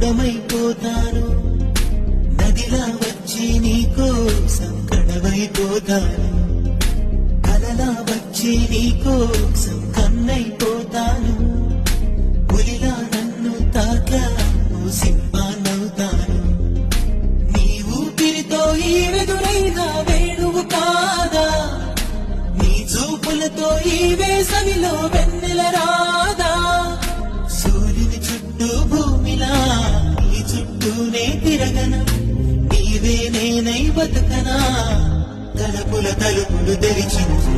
అందమైపోతాను, నదిలా వచ్చి నీకోసం కడవైపోతాను, కలలా వచ్చి నీకోసం కన్నైపోతాను, పులిలా నన్ను తాకాను సింహాన్నవుతాను. నీ ఊపిరితో ఈ వెదురైనా వేణువు కాదా, నీ చూపులతో ఈ వేసవిలో వెన్నెల రాదా. సూర్యుని చుట్టూ భూమిలా నీ చుట్టూనే తిరగన, నీవే నేనై బతకనా, తలుపుల తలుపులు తెరిచించు.